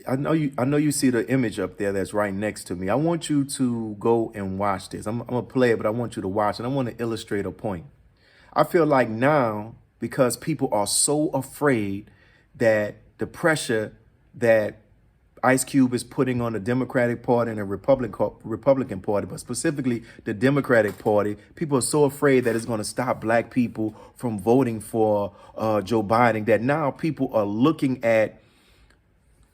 I know you see the image up there that's right next to me. I want you to go and watch this. I'm gonna play it, but I want you to watch it. I want to illustrate a point. I feel like now, because people are so afraid that the pressure that Ice Cube is putting on the Democratic Party and the Republican Party, but specifically the Democratic Party, people are so afraid that it's going to stop black people from voting for Joe Biden that now people are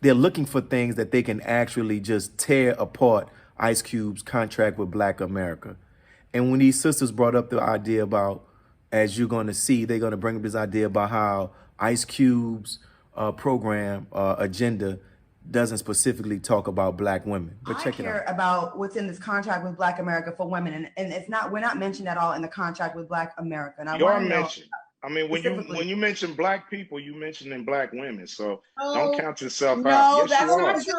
they're looking for things that they can actually just tear apart Ice Cube's contract with Black America. And when these sisters brought up the idea about, as you're going to see, they're going to bring up this idea about how Ice Cube's program agenda doesn't specifically talk about black women. But check it out. I care about what's in this contract with Black America for women, and it's not, we're not mentioned at all in the contract with Black America. And you are mentioned. I mean, when you mention black people, you mentioning black women. So don't count yourself out. No, that's not true.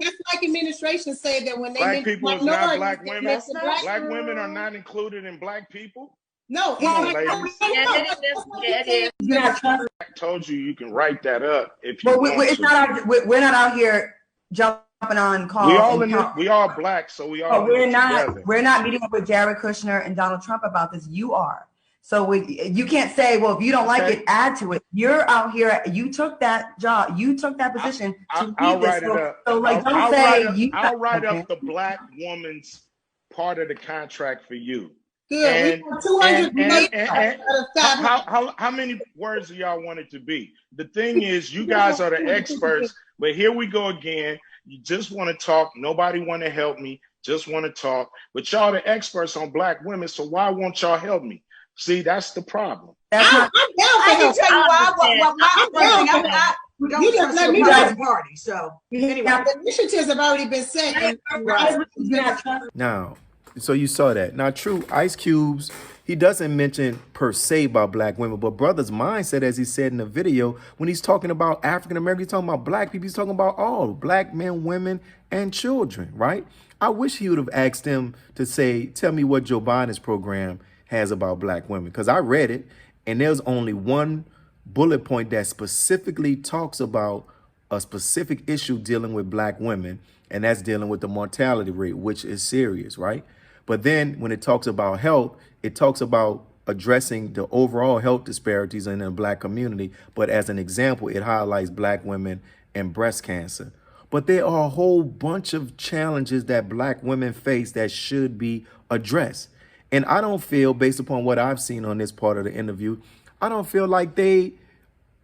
That's like administration say that when they black people is not black women. Black women are not included in black people. No, I told you you can write that up if you want it's to. not. We're not out here jumping on calls. We all black, so we all. We're not meeting up with Jared Kushner and Donald Trump about this. You are. So you can't say, well, if you don't like it, add to it. You're out here. You took that job. You took that position to I'll lead write this. it up. So like, don't say you. I'll write up the black woman's part of the contract for you. Good. How many words do y'all want it to be? The thing is, you guys are the experts, but here we go again. You just want to talk. Nobody want to help me. Just want to talk. But y'all the experts on black women, so why won't y'all help me? See, that's the problem. I can tell you why. You just let me guys party. So anyway, the initiatives have already been set. Now, so you saw that. Now, true, Ice Cube's, he doesn't mention per se about black women, but brother's mindset, as he said in the video, when he's talking about African Americans, he's talking about black people, he's talking about all black men, women, and children, right? I wish he would have asked them to say, tell me what Joe Biden's program has about black women, because I read it and there's only one bullet point that specifically talks about a specific issue dealing with black women, and that's dealing with the mortality rate, which is serious, right? But then when it talks about health, it talks about addressing the overall health disparities in the black community. But as an example, it highlights black women and breast cancer. But there are a whole bunch of challenges that black women face that should be addressed. And I don't feel, based upon what I've seen on this part of the interview, I don't feel like they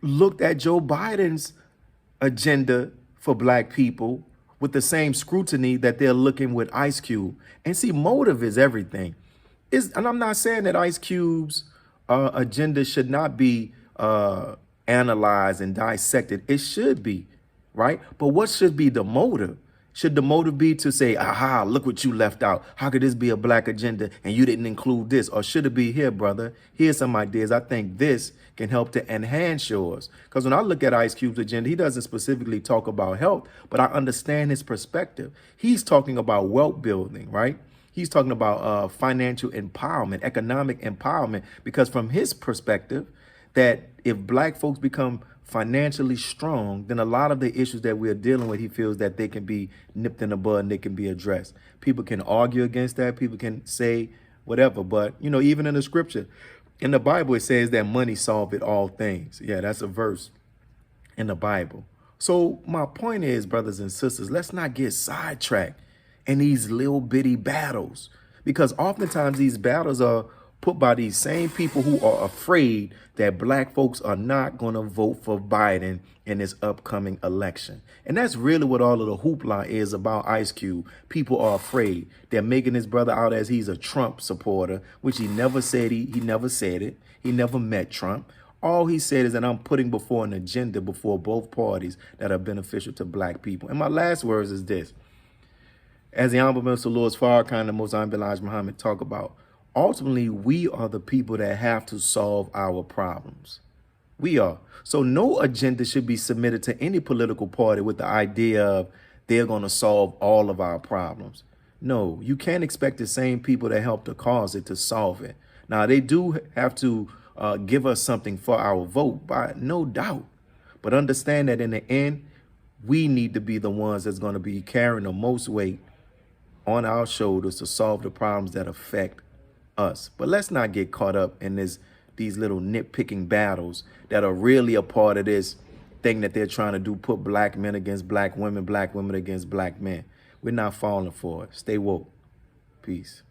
looked at Joe Biden's agenda for black people with the same scrutiny that they're looking with Ice Cube. And see, motive is everything. And I'm not saying that Ice Cube's agenda should not be analyzed and dissected. It should be, right? But what should be the motive? Should the motive be to say, aha, look what you left out. How could this be a black agenda and you didn't include this? Or should it be, here, brother, here's some ideas. I think this can help to enhance yours. Because when I look at Ice Cube's agenda, he doesn't specifically talk about health, but I understand his perspective. He's talking about wealth building, right? He's talking about financial empowerment, economic empowerment, because from his perspective, that if black folks become financially strong, then a lot of the issues that we're dealing with, he feels that they can be nipped in the bud and they can be addressed. People can argue against that. People can say whatever. But, you know, even in the scripture, in the Bible, it says that money solveth all things. Yeah, that's a verse in the Bible. So my point is, brothers and sisters, let's not get sidetracked in these little bitty battles, because oftentimes these battles are put by these same people who are afraid that black folks are not going to vote for Biden in this upcoming election. And that's really what all of the hoopla is about Ice Cube. People are afraid. They're making his brother out as he's a Trump supporter, which he never said. He never said it. He never met Trump. All he said is that I'm putting before an agenda before both parties that are beneficial to black people. And my last words is this. As the Honorable Minister Louis Farrakhan and Mosaic Elijah Muhammad talk about, ultimately, we are the people that have to solve our problems. We are. So no agenda should be submitted to any political party with the idea of they're going to solve all of our problems. No, you can't expect the same people that helped to cause it to solve it. Now, they do have to give us something for our vote, by no doubt. But understand that in the end, We need to be the ones that's going to be carrying the most weight on our shoulders to solve the problems that affect us. But let's not get caught up in these little nitpicking battles that are really a part of this thing that they're trying to do, put black men against black women against black men. We're not falling for it. Stay woke. Peace.